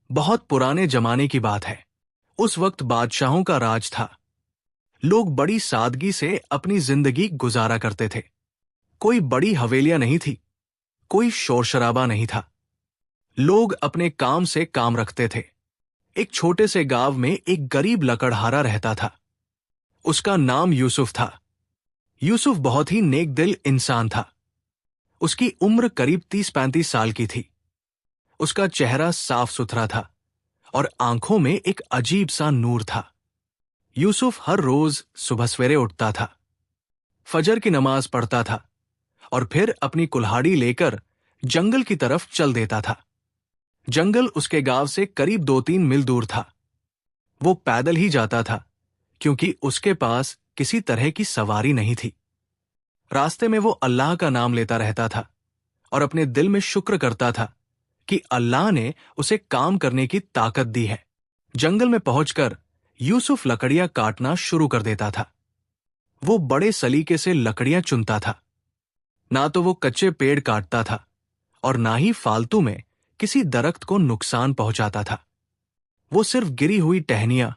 बहुत पुराने जमाने की बात है। उस वक्त बादशाहों का राज था। लोग बड़ी सादगी से अपनी जिंदगी गुजारा करते थे। कोई बड़ी हवेलियां नहीं थी, कोई शोर शराबा नहीं था। लोग अपने काम से काम रखते थे। एक छोटे से गांव में एक गरीब लकड़हारा रहता था। उसका नाम यूसुफ था। यूसुफ बहुत ही नेक दिल इंसान था। उसकी उम्र करीब 30-35 साल की थी। उसका चेहरा साफ सुथरा था और आंखों में एक अजीब सा नूर था। यूसुफ हर रोज सुबह सवेरे उठता था, फजर की नमाज पढ़ता था और फिर अपनी कुल्हाड़ी लेकर जंगल की तरफ चल देता था। जंगल उसके गांव से करीब 2-3 मील दूर था। वो पैदल ही जाता था क्योंकि उसके पास किसी तरह की सवारी नहीं थी। रास्ते में वो अल्लाह का नाम लेता रहता था और अपने दिल में शुक्र करता था कि अल्लाह ने उसे काम करने की ताकत दी है। जंगल में पहुंचकर यूसुफ लकड़ियां काटना शुरू कर देता था। वो बड़े सलीके से लकड़ियां चुनता था। ना तो वो कच्चे पेड़ काटता था और ना ही फालतू में किसी दरख्त को नुकसान पहुंचाता था। वो सिर्फ गिरी हुई टहनियां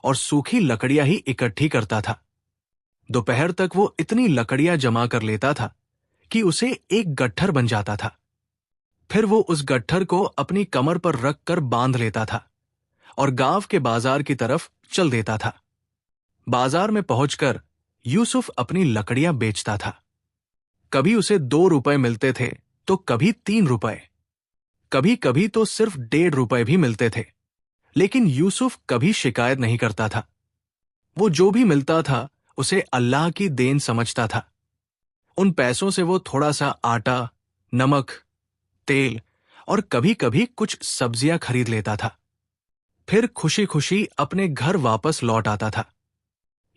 और सूखी लकड़ियां ही इकट्ठी करता था। दोपहर तक वो इतनी लकड़ियां जमा कर लेता था कि उसे एक गट्ठर बन जाता था। फिर वो उस गट्ठर को अपनी कमर पर रख कर बांध लेता था और गांव के बाजार की तरफ चल देता था। बाजार में पहुंचकर यूसुफ अपनी लकड़ियां बेचता था। कभी उसे 2 रुपए मिलते थे तो कभी 3 रुपए, कभी कभी तो सिर्फ 1.5 रुपए भी मिलते थे। लेकिन यूसुफ कभी शिकायत नहीं करता था। वो जो भी मिलता था उसे अल्लाह की देन समझता था। उन पैसों से वो थोड़ा सा आटा, नमक, तेल और कभी कभी कुछ सब्जियां खरीद लेता था। फिर खुशी खुशी अपने घर वापस लौट आता था।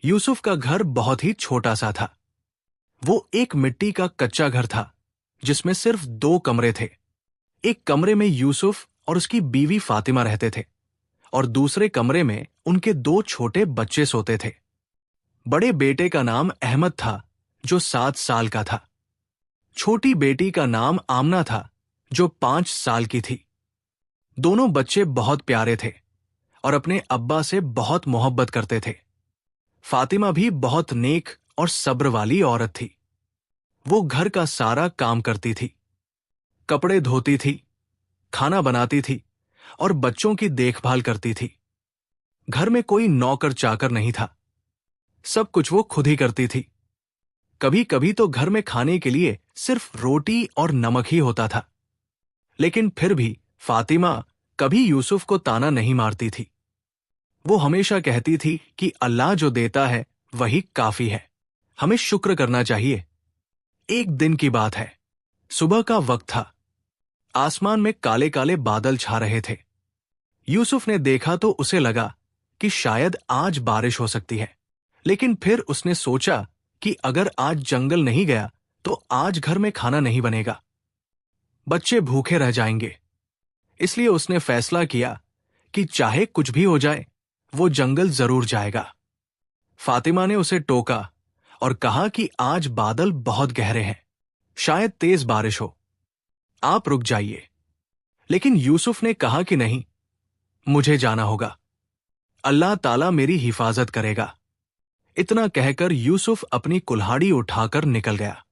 यूसुफ का घर बहुत ही छोटा सा था। वो एक मिट्टी का कच्चा घर था जिसमें सिर्फ 2 कमरे थे। एक कमरे में यूसुफ और उसकी बीवी फातिमा रहते थे और दूसरे कमरे में उनके 2 छोटे बच्चे सोते थे। बड़े बेटे का नाम अहमद था जो 7 साल का था। छोटी बेटी का नाम आमना था जो 5 साल की थी। दोनों बच्चे बहुत प्यारे थे और अपने अब्बा से बहुत मोहब्बत करते थे। फातिमा भी बहुत नेक और सब्र वाली औरत थी। वो घर का सारा काम करती थी, कपड़े धोती थी, खाना बनाती थी और बच्चों की देखभाल करती थी। घर में कोई नौकर चाकर नहीं था। सब कुछ वो खुद ही करती थी। कभी कभी तो घर में खाने के लिए सिर्फ रोटी और नमक ही होता था। लेकिन फिर भी फातिमा कभी यूसुफ को ताना नहीं मारती थी। वो हमेशा कहती थी कि अल्लाह जो देता है वही काफी है, हमें शुक्र करना चाहिए। एक दिन की बात है। सुबह का वक्त था। आसमान में काले काले बादल छा रहे थे। यूसुफ ने देखा तो उसे लगा कि शायद आज बारिश हो सकती है। लेकिन फिर उसने सोचा कि अगर आज जंगल नहीं गया तो आज घर में खाना नहीं बनेगा, बच्चे भूखे रह जाएंगे। इसलिए उसने फैसला किया कि चाहे कुछ भी हो जाए वो जंगल जरूर जाएगा। फातिमा ने उसे टोका और कहा कि आज बादल बहुत गहरे हैं, शायद तेज बारिश हो, आप रुक जाइए। लेकिन यूसुफ ने कहा कि नहीं, मुझे जाना होगा, अल्लाह ताला मेरी हिफाजत करेगा। इतना कहकर यूसुफ अपनी कुल्हाड़ी उठाकर निकल गया।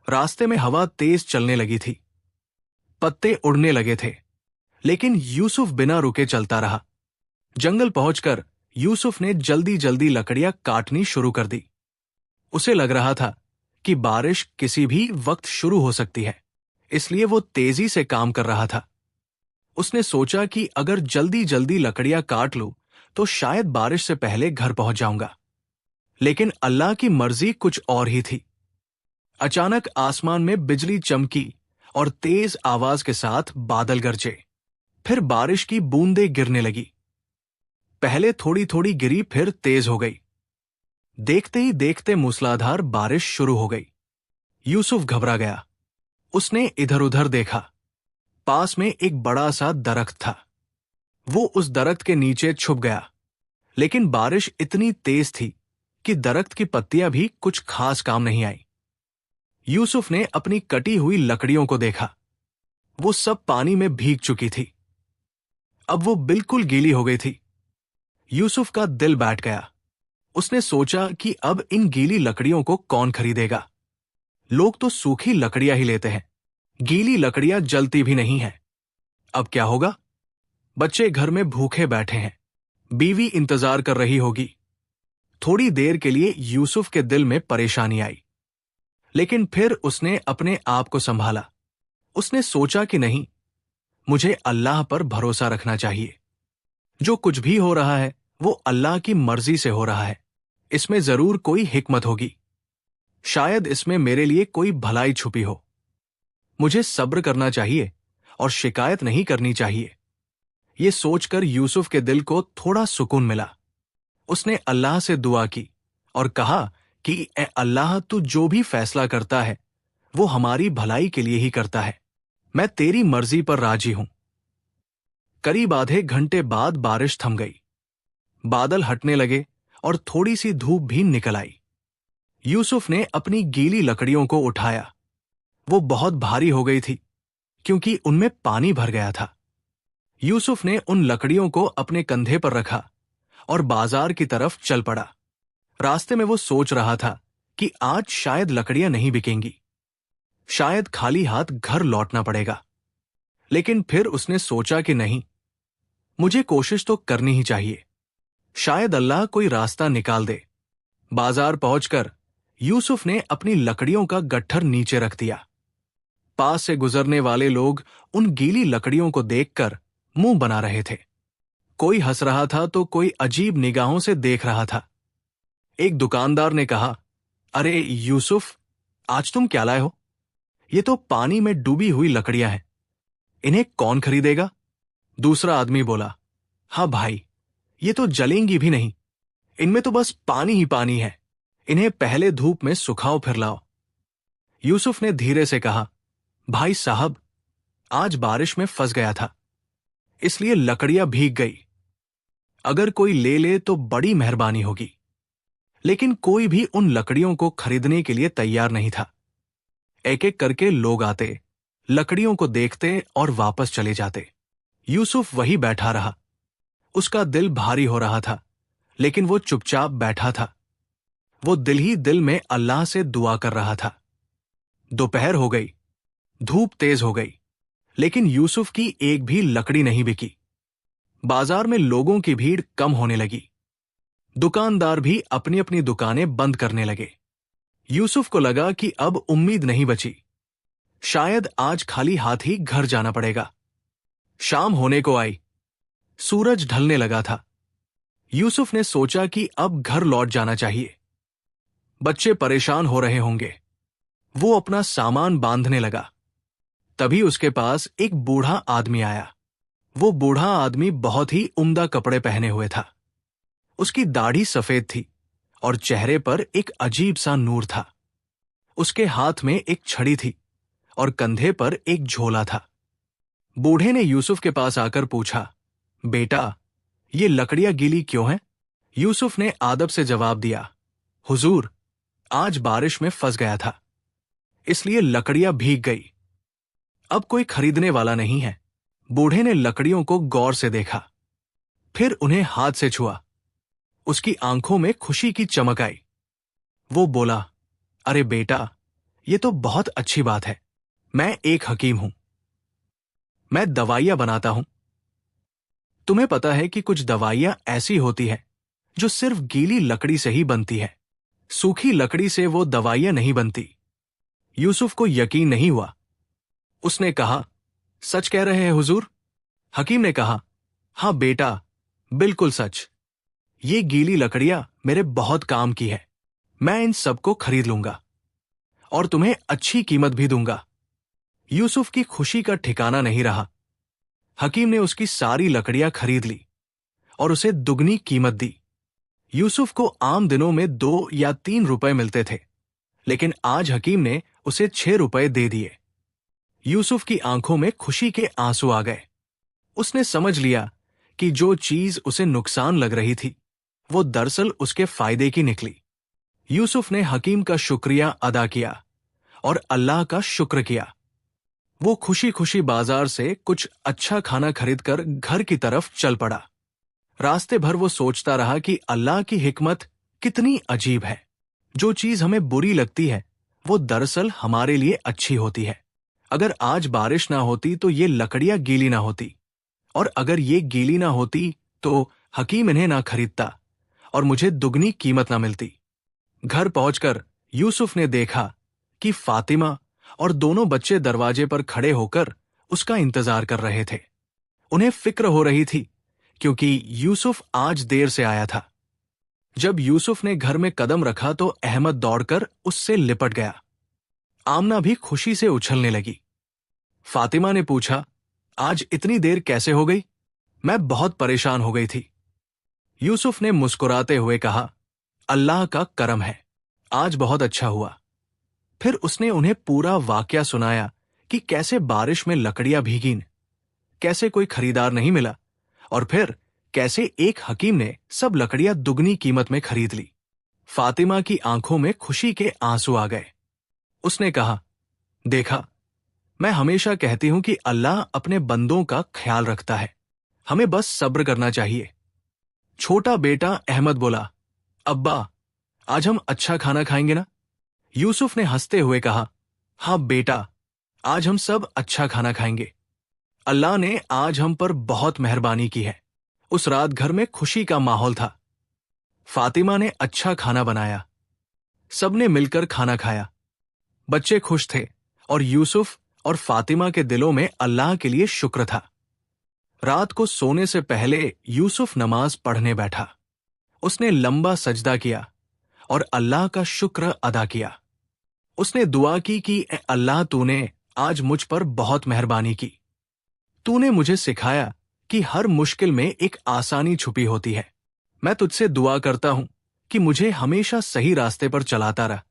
रास्ते में हवा तेज चलने लगी थी, पत्ते उड़ने लगे थे, लेकिन यूसुफ बिना रुके चलता रहा। जंगल पहुंचकर यूसुफ ने जल्दी जल्दी लकड़ियां काटनी शुरू कर दी। उसे लग रहा था कि बारिश किसी भी वक्त शुरू हो सकती है, इसलिए वो तेजी से काम कर रहा था। उसने सोचा कि अगर जल्दी जल्दी लकड़ियां काट लूं तो शायद बारिश से पहले घर पहुंच जाऊंगा। लेकिन अल्लाह की मर्जी कुछ और ही थी। अचानक आसमान में बिजली चमकी और तेज आवाज के साथ बादल गरजे। फिर बारिश की बूंदें गिरने लगी। पहले थोड़ी थोड़ी गिरी, फिर तेज हो गई। देखते ही देखते मूसलाधार बारिश शुरू हो गई। यूसुफ घबरा गया। उसने इधर उधर देखा। पास में एक बड़ा सा दरख्त था। वो उस दरख्त के नीचे छुप गया। लेकिन बारिश इतनी तेज थी कि दरख्त की पत्तियां भी कुछ खास काम नहीं आई। यूसुफ ने अपनी कटी हुई लकड़ियों को देखा। वो सब पानी में भीग चुकी थी। अब वो बिल्कुल गीली हो गई थी। यूसुफ का दिल बैठ गया। उसने सोचा कि अब इन गीली लकड़ियों को कौन खरीदेगा। लोग तो सूखी लकड़ियां ही लेते हैं, गीली लकड़ियां जलती भी नहीं हैं। अब क्या होगा? बच्चे घर में भूखे बैठे हैं, बीवी इंतजार कर रही होगी। थोड़ी देर के लिए यूसुफ के दिल में परेशानी आई, लेकिन फिर उसने अपने आप को संभाला। उसने सोचा कि नहीं, मुझे अल्लाह पर भरोसा रखना चाहिए। जो कुछ भी हो रहा है वो अल्लाह की मर्जी से हो रहा है। इसमें जरूर कोई हिकमत होगी। शायद इसमें मेरे लिए कोई भलाई छुपी हो। मुझे सब्र करना चाहिए और शिकायत नहीं करनी चाहिए। ये सोचकर यूसुफ के दिल को थोड़ा सुकून मिला। उसने अल्लाह से दुआ की और कहा कि ए अल्लाह, तू जो भी फैसला करता है वो हमारी भलाई के लिए ही करता है। मैं तेरी मर्जी पर राजी हूं। करीब आधे घंटे बाद बारिश थम गई। बादल हटने लगे और थोड़ी सी धूप भी निकल आई। यूसुफ ने अपनी गीली लकड़ियों को उठाया। वो बहुत भारी हो गई थी क्योंकि उनमें पानी भर गया था। यूसुफ ने उन लकड़ियों को अपने कंधे पर रखा और बाजार की तरफ चल पड़ा। रास्ते में वो सोच रहा था कि आज शायद लकड़ियां नहीं बिकेंगी, शायद खाली हाथ घर लौटना पड़ेगा। लेकिन फिर उसने सोचा कि नहीं, मुझे कोशिश तो करनी ही चाहिए। शायद अल्लाह कोई रास्ता निकाल दे। बाजार पहुंचकर यूसुफ ने अपनी लकड़ियों का गट्ठर नीचे रख दिया। पास से गुजरने वाले लोग उन गीली लकड़ियों को देखकर मुंह बना रहे थे। कोई हंस रहा था तो कोई अजीब निगाहों से देख रहा था। एक दुकानदार ने कहा, अरे यूसुफ, आज तुम क्या लाए हो? ये तो पानी में डूबी हुई लकड़ियां हैं, इन्हें कौन खरीदेगा? दूसरा आदमी बोला, हाँ भाई, ये तो जलेंगी भी नहीं, इनमें तो बस पानी ही पानी है। इन्हें पहले धूप में सुखाओ फिर लाओ। यूसुफ ने धीरे से कहा, भाई साहब, आज बारिश में फंस गया था, इसलिए लकड़ियां भीग गई। अगर कोई ले ले तो बड़ी मेहरबानी होगी। लेकिन कोई भी उन लकड़ियों को खरीदने के लिए तैयार नहीं था। एक एक करके लोग आते, लकड़ियों को देखते और वापस चले जाते। यूसुफ वही बैठा रहा। उसका दिल भारी हो रहा था, लेकिन वो चुपचाप बैठा था। वो दिल ही दिल में अल्लाह से दुआ कर रहा था। दोपहर हो गई, धूप तेज हो गई, लेकिन यूसुफ की एक भी लकड़ी नहीं बिकी। बाजार में लोगों की भीड़ कम होने लगी। दुकानदार भी अपनी अपनी दुकानें बंद करने लगे। यूसुफ को लगा कि अब उम्मीद नहीं बची। शायद आज खाली हाथ ही घर जाना पड़ेगा। शाम होने को आई, सूरज ढलने लगा था। यूसुफ ने सोचा कि अब घर लौट जाना चाहिए। बच्चे परेशान हो रहे होंगे। वो अपना सामान बांधने लगा। तभी उसके पास एक बूढ़ा आदमी आया। वो बूढ़ा आदमी बहुत ही उम्दा कपड़े पहने हुए था। उसकी दाढ़ी सफेद थी और चेहरे पर एक अजीब सा नूर था। उसके हाथ में एक छड़ी थी और कंधे पर एक झोला था। बूढ़े ने यूसुफ के पास आकर पूछा, बेटा, ये लकड़ियां गीली क्यों हैं? यूसुफ ने आदब से जवाब दिया, हुजूर, आज बारिश में फंस गया था, इसलिए लकड़ियां भीग गई। अब कोई खरीदने वाला नहीं है। बूढ़े ने लकड़ियों को गौर से देखा, फिर उन्हें हाथ से छुआ। उसकी आंखों में खुशी की चमक आई। वो बोला, अरे बेटा, ये तो बहुत अच्छी बात है। मैं एक हकीम हूं, मैं दवाइयां बनाता हूं। तुम्हें पता है कि कुछ दवाइयां ऐसी होती हैं जो सिर्फ गीली लकड़ी से ही बनती है। सूखी लकड़ी से वो दवाइयां नहीं बनती। यूसुफ को यकीन नहीं हुआ। उसने कहा, सच कह रहे हैं हुजूर? हकीम ने कहा, हाँ बेटा, बिल्कुल सच। ये गीली लकड़ियां मेरे बहुत काम की है। मैं इन सबको खरीद लूंगा और तुम्हें अच्छी कीमत भी दूंगा। यूसुफ की खुशी का ठिकाना नहीं रहा। हकीम ने उसकी सारी लकड़ियां खरीद ली और उसे दुगनी कीमत दी। यूसुफ को आम दिनों में 2 या 3 रुपए मिलते थे, लेकिन आज हकीम ने उसे 6 रुपए दे दिए। यूसुफ की आंखों में खुशी के आंसू आ गए। उसने समझ लिया कि जो चीज उसे नुकसान लग रही थी वो दरअसल उसके फायदे की निकली। यूसुफ ने हकीम का शुक्रिया अदा किया और अल्लाह का शुक्र किया। वो खुशी खुशी बाजार से कुछ अच्छा खाना खरीदकर घर की तरफ चल पड़ा। रास्ते भर वो सोचता रहा कि अल्लाह की हिकमत कितनी अजीब है। जो चीज हमें बुरी लगती है वो दरअसल हमारे लिए अच्छी होती है। अगर आज बारिश ना होती तो ये लकड़ियां गीली ना होती, और अगर ये गीली ना होती तो हकीम इन्हें ना खरीदता और मुझे दुगनी कीमत ना मिलती। घर पहुंचकर यूसुफ ने देखा कि फातिमा और दोनों बच्चे दरवाजे पर खड़े होकर उसका इंतजार कर रहे थे। उन्हें फिक्र हो रही थी क्योंकि यूसुफ आज देर से आया था। जब यूसुफ ने घर में कदम रखा तो अहमद दौड़कर उससे लिपट गया। आमना भी खुशी से उछलने लगी। फातिमा ने पूछा, आज इतनी देर कैसे हो गई? मैं बहुत परेशान हो गई थी। यूसुफ ने मुस्कुराते हुए कहा, अल्लाह का करम है, आज बहुत अच्छा हुआ। फिर उसने उन्हें पूरा वाकया सुनाया कि कैसे बारिश में लकड़ियां भीगीं, कैसे कोई खरीदार नहीं मिला, और फिर कैसे एक हकीम ने सब लकड़ियां दुगनी कीमत में खरीद ली। फातिमा की आंखों में खुशी के आंसू आ गए। उसने कहा, देखा, मैं हमेशा कहती हूं कि अल्लाह अपने बंदों का ख्याल रखता है, हमें बस सब्र करना चाहिए। छोटा बेटा अहमद बोला, अब्बा, आज हम अच्छा खाना खाएंगे ना? यूसुफ ने हंसते हुए कहा, हाँ बेटा, आज हम सब अच्छा खाना खाएंगे। अल्लाह ने आज हम पर बहुत मेहरबानी की है। उस रात घर में खुशी का माहौल था। फातिमा ने अच्छा खाना बनाया, सबने मिलकर खाना खाया। बच्चे खुश थे और यूसुफ और फातिमा के दिलों में अल्लाह के लिए शुक्र था। रात को सोने से पहले यूसुफ नमाज पढ़ने बैठा। उसने लंबा सजदा किया और अल्लाह का शुक्र अदा किया। उसने दुआ की कि ए अल्लाह, तूने आज मुझ पर बहुत मेहरबानी की। तूने मुझे सिखाया कि हर मुश्किल में एक आसानी छुपी होती है। मैं तुझसे दुआ करता हूं कि मुझे हमेशा सही रास्ते पर चलाता रह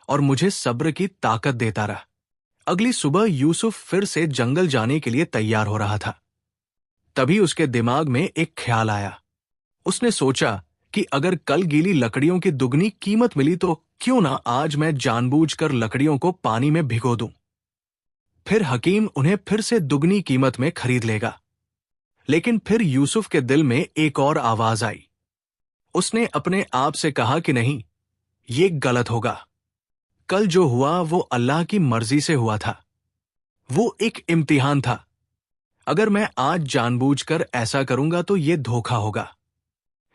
और मुझे सब्र की ताकत देता रह। अगली सुबह यूसुफ फिर से जंगल जाने के लिए तैयार हो रहा था। तभी उसके दिमाग में एक ख्याल आया। उसने सोचा कि अगर कल गीली लकड़ियों की दुगनी कीमत मिली तो क्यों ना आज मैं जानबूझकर लकड़ियों को पानी में भिगो दूं। फिर हकीम उन्हें फिर से दुगनी कीमत में खरीद लेगा। लेकिन फिर यूसुफ के दिल में एक और आवाज आई। उसने अपने आप से कहा कि नहीं, ये गलत होगा। कल जो हुआ वो अल्लाह की मर्जी से हुआ था। वो एक इम्तिहान था। अगर मैं आज जानबूझकर ऐसा करूंगा तो ये धोखा होगा।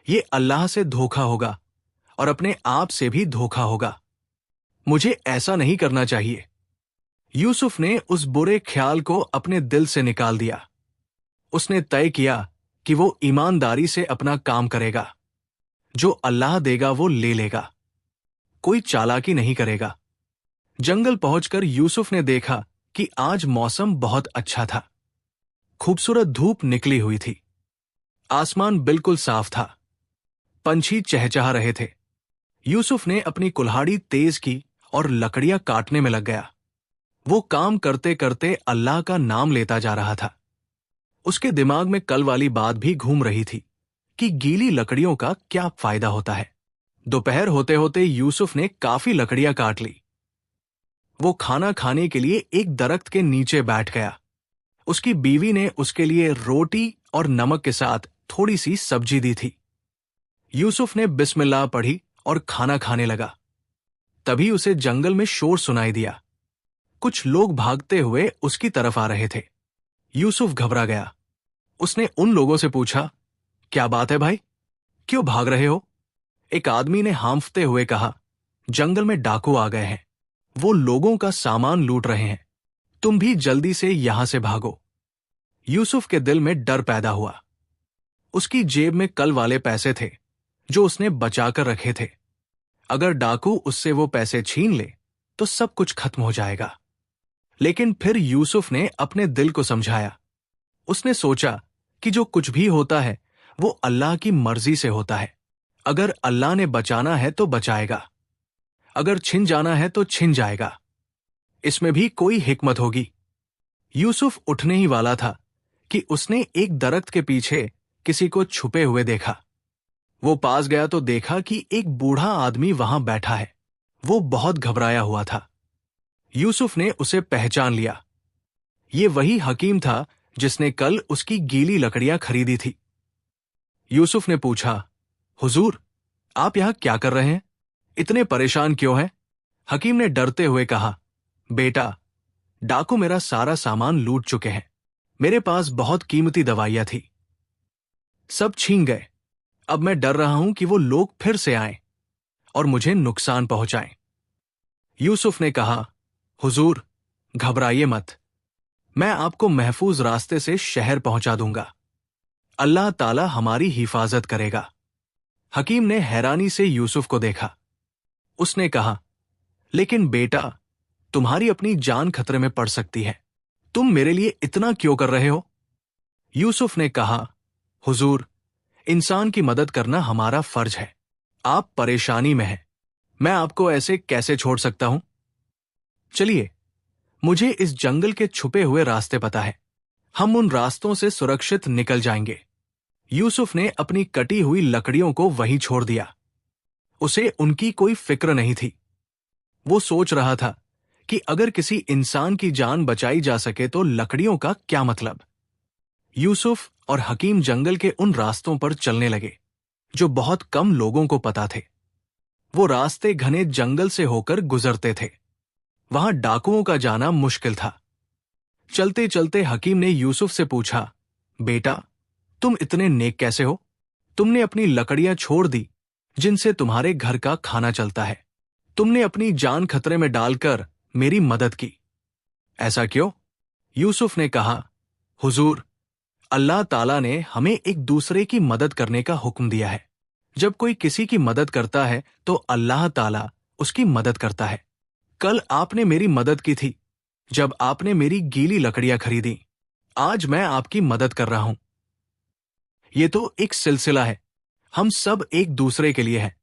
ये अल्लाह से धोखा होगा और अपने आप से भी धोखा होगा। मुझे ऐसा नहीं करना चाहिए। यूसुफ ने उस बुरे ख्याल को अपने दिल से निकाल दिया। उसने तय किया कि वो ईमानदारी से अपना काम करेगा। जो अल्लाह देगा वो ले लेगा। कोई चालाकी नहीं करेगा। जंगल पहुंचकर यूसुफ ने देखा कि आज मौसम बहुत अच्छा था। खूबसूरत धूप निकली हुई थी। आसमान बिल्कुल साफ था। पंछी चहचहा रहे थे। यूसुफ ने अपनी कुल्हाड़ी तेज की और लकड़ियां काटने में लग गया। वो काम करते करते अल्लाह का नाम लेता जा रहा था। उसके दिमाग में कल वाली बात भी घूम रही थी कि गीली लकड़ियों का क्या फायदा होता है। दोपहर होते होते यूसुफ ने काफी लकड़ियां काट ली। वो खाना खाने के लिए एक दरख्त के नीचे बैठ गया। उसकी बीवी ने उसके लिए रोटी और नमक के साथ थोड़ी सी सब्जी दी थी। यूसुफ ने बिस्मिल्लाह पढ़ी और खाना खाने लगा। तभी उसे जंगल में शोर सुनाई दिया। कुछ लोग भागते हुए उसकी तरफ आ रहे थे। यूसुफ घबरा गया। उसने उन लोगों से पूछा, क्या बात है भाई, क्यों भाग रहे हो? एक आदमी ने हांफते हुए कहा, जंगल में डाकू आ गए हैं। वो लोगों का सामान लूट रहे हैं। तुम भी जल्दी से यहां से भागो। यूसुफ के दिल में डर पैदा हुआ। उसकी जेब में कल वाले पैसे थे जो उसने बचाकर रखे थे। अगर डाकू उससे वो पैसे छीन ले तो सब कुछ खत्म हो जाएगा। लेकिन फिर यूसुफ ने अपने दिल को समझाया। उसने सोचा कि जो कुछ भी होता है वो अल्लाह की मर्जी से होता है। अगर अल्लाह ने बचाना है तो बचाएगा, अगर छिन जाना है तो छिन जाएगा। इसमें भी कोई हिकमत होगी। यूसुफ उठने ही वाला था कि उसने एक दरख्त के पीछे किसी को छुपे हुए देखा। वो पास गया तो देखा कि एक बूढ़ा आदमी वहां बैठा है। वो बहुत घबराया हुआ था। यूसुफ ने उसे पहचान लिया। ये वही हकीम था जिसने कल उसकी गीली लकड़ियां खरीदी थी। यूसुफ ने पूछा, हुजूर, आप यहां क्या कर रहे हैं? इतने परेशान क्यों हैं? हकीम ने डरते हुए कहा, बेटा, डाकू मेरा सारा सामान लूट चुके हैं। मेरे पास बहुत कीमती दवाइयां थी, सब छीन गए। अब मैं डर रहा हूं कि वो लोग फिर से आएं और मुझे नुकसान पहुंचाएं। यूसुफ ने कहा, हुजूर, घबराइए मत। मैं आपको महफूज रास्ते से शहर पहुंचा दूंगा। अल्लाह ताला हमारी हिफाजत करेगा। हकीम ने हैरानी से यूसुफ को देखा। उसने कहा, लेकिन बेटा, तुम्हारी अपनी जान खतरे में पड़ सकती है। तुम मेरे लिए इतना क्यों कर रहे हो? यूसुफ ने कहा, हुजूर, इंसान की मदद करना हमारा फर्ज है। आप परेशानी में हैं, मैं आपको ऐसे कैसे छोड़ सकता हूं? चलिए, मुझे इस जंगल के छुपे हुए रास्ते पता है। हम उन रास्तों से सुरक्षित निकल जाएंगे। यूसुफ ने अपनी कटी हुई लकड़ियों को वहीं छोड़ दिया। उसे उनकी कोई फिक्र नहीं थी। वो सोच रहा था कि अगर किसी इंसान की जान बचाई जा सके तो लकड़ियों का क्या मतलब। यूसुफ और हकीम जंगल के उन रास्तों पर चलने लगे जो बहुत कम लोगों को पता थे। वो रास्ते घने जंगल से होकर गुजरते थे। वहां डाकुओं का जाना मुश्किल था। चलते चलते हकीम ने यूसुफ से पूछा, बेटा, तुम इतने नेक कैसे हो? तुमने अपनी लकड़ियां छोड़ दी जिनसे तुम्हारे घर का खाना चलता है। तुमने अपनी जान खतरे में डालकर मेरी मदद की। ऐसा क्यों? यूसुफ ने कहा, हुजूर, अल्लाह ताला ने हमें एक दूसरे की मदद करने का हुक्म दिया है। जब कोई किसी की मदद करता है तो अल्लाह ताला उसकी मदद करता है। कल आपने मेरी मदद की थी जब आपने मेरी गीली लकड़ियां खरीदी। आज मैं आपकी मदद कर रहा हूं। ये तो एक सिलसिला है। हम सब एक दूसरे के लिए हैं।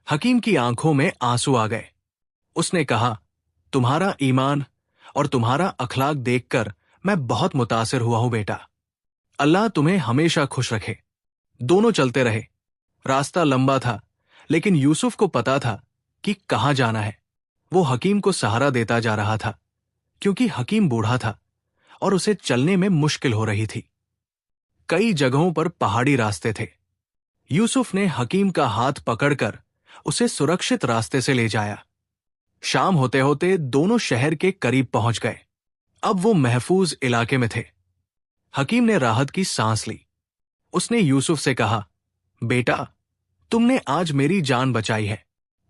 हकीम की आंखों में आंसू आ गए। उसने कहा, तुम्हारा ईमान और तुम्हारा अखलाक देखकर मैं बहुत मुतासिर हुआ हूं बेटा। अल्लाह तुम्हें हमेशा खुश रखे। दोनों चलते रहे। रास्ता लंबा था, लेकिन यूसुफ को पता था कि कहां जाना है। वो हकीम को सहारा देता जा रहा था, क्योंकि हकीम बूढ़ा था और उसे चलने में मुश्किल हो रही थी। कई जगहों पर पहाड़ी रास्ते थे। यूसुफ ने हकीम का हाथ पकड़कर उसे सुरक्षित रास्ते से ले जाया। शाम होते होते दोनों शहर के करीब पहुंच गए। अब वो महफूज इलाके में थे। हकीम ने राहत की सांस ली। उसने यूसुफ से कहा, बेटा, तुमने आज मेरी जान बचाई है।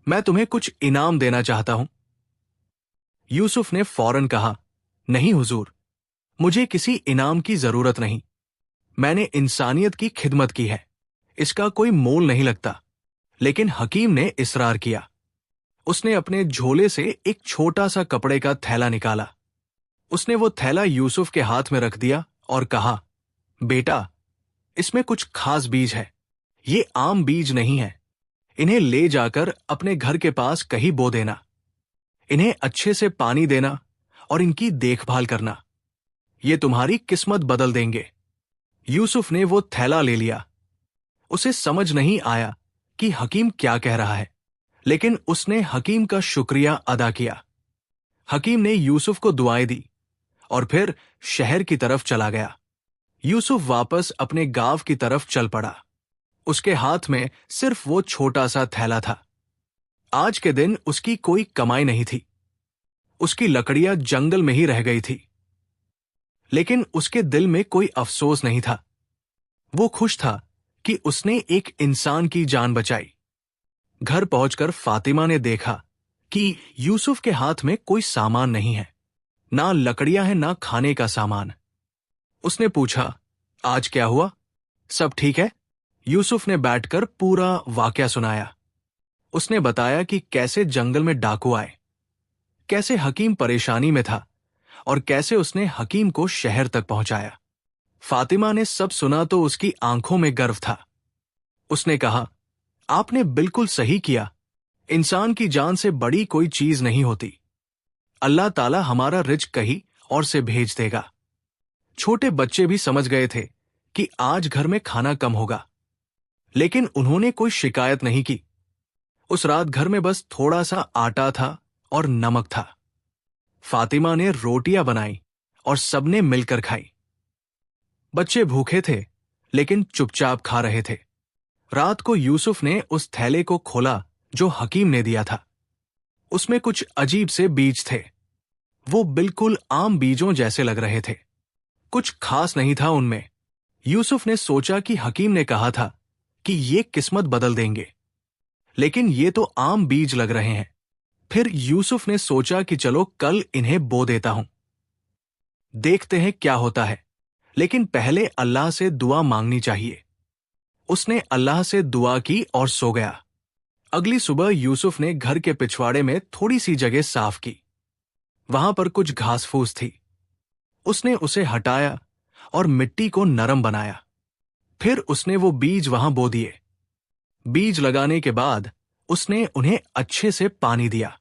मैं तुम्हें कुछ इनाम देना चाहता हूं। यूसुफ ने फौरन कहा, नहीं हुजूर, मुझे किसी इनाम की जरूरत नहीं। मैंने इंसानियत की खिदमत की है, इसका कोई मोल नहीं लगता। लेकिन हकीम ने इसरार किया। उसने अपने झोले से एक छोटा सा कपड़े का थैला निकाला। उसने वो थैला यूसुफ के हाथ में रख दिया और कहा, बेटा, इसमें कुछ खास बीज है। ये आम बीज नहीं है। इन्हें ले जाकर अपने घर के पास कहीं बो देना। इन्हें अच्छे से पानी देना और इनकी देखभाल करना। ये तुम्हारी किस्मत बदल देंगे। यूसुफ ने वो थैला ले लिया। उसे समझ नहीं आया कि हकीम क्या कह रहा है, लेकिन उसने हकीम का शुक्रिया अदा किया। हकीम ने यूसुफ को दुआएं दी और फिर शहर की तरफ चला गया। यूसुफ वापस अपने गांव की तरफ चल पड़ा। उसके हाथ में सिर्फ वो छोटा सा थैला था। आज के दिन उसकी कोई कमाई नहीं थी। उसकी लकड़ियां जंगल में ही रह गई थी। लेकिन उसके दिल में कोई अफसोस नहीं था। वो खुश था कि उसने एक इंसान की जान बचाई। घर पहुंचकर फातिमा ने देखा कि यूसुफ के हाथ में कोई सामान नहीं है। ना लकड़ियां हैं, ना खाने का सामान। उसने पूछा, आज क्या हुआ? सब ठीक है? यूसुफ ने बैठकर पूरा वाकया सुनाया। उसने बताया कि कैसे जंगल में डाकू आए, कैसे हकीम परेशानी में था और कैसे उसने हकीम को शहर तक पहुंचाया। फातिमा ने सब सुना तो उसकी आंखों में गर्व था। उसने कहा, आपने बिल्कुल सही किया। इंसान की जान से बड़ी कोई चीज नहीं होती। अल्लाह ताला हमारा रिज्क कहीं और से भेज देगा। छोटे बच्चे भी समझ गए थे कि आज घर में खाना कम होगा, लेकिन उन्होंने कोई शिकायत नहीं की। उस रात घर में बस थोड़ा सा आटा था और नमक था। फातिमा ने रोटियां बनाई और सबने मिलकर खाई। बच्चे भूखे थे लेकिन चुपचाप खा रहे थे। रात को यूसुफ ने उस थैले को खोला जो हकीम ने दिया था। उसमें कुछ अजीब से बीज थे। वो बिल्कुल आम बीजों जैसे लग रहे थे। कुछ खास नहीं था उनमें। यूसुफ ने सोचा कि हकीम ने कहा था कि ये किस्मत बदल देंगे, लेकिन ये तो आम बीज लग रहे हैं। फिर यूसुफ ने सोचा कि चलो कल इन्हें बो देता हूं, देखते हैं क्या होता है, लेकिन पहले अल्लाह से दुआ मांगनी चाहिए। उसने अल्लाह से दुआ की और सो गया। अगली सुबह यूसुफ ने घर के पिछवाड़े में थोड़ी सी जगह साफ की। वहां पर कुछ घास फूस थी। उसने उसे हटाया और मिट्टी को नरम बनाया। फिर उसने वो बीज वहां बो दिए। बीज लगाने के बाद उसने उन्हें अच्छे से पानी दिया।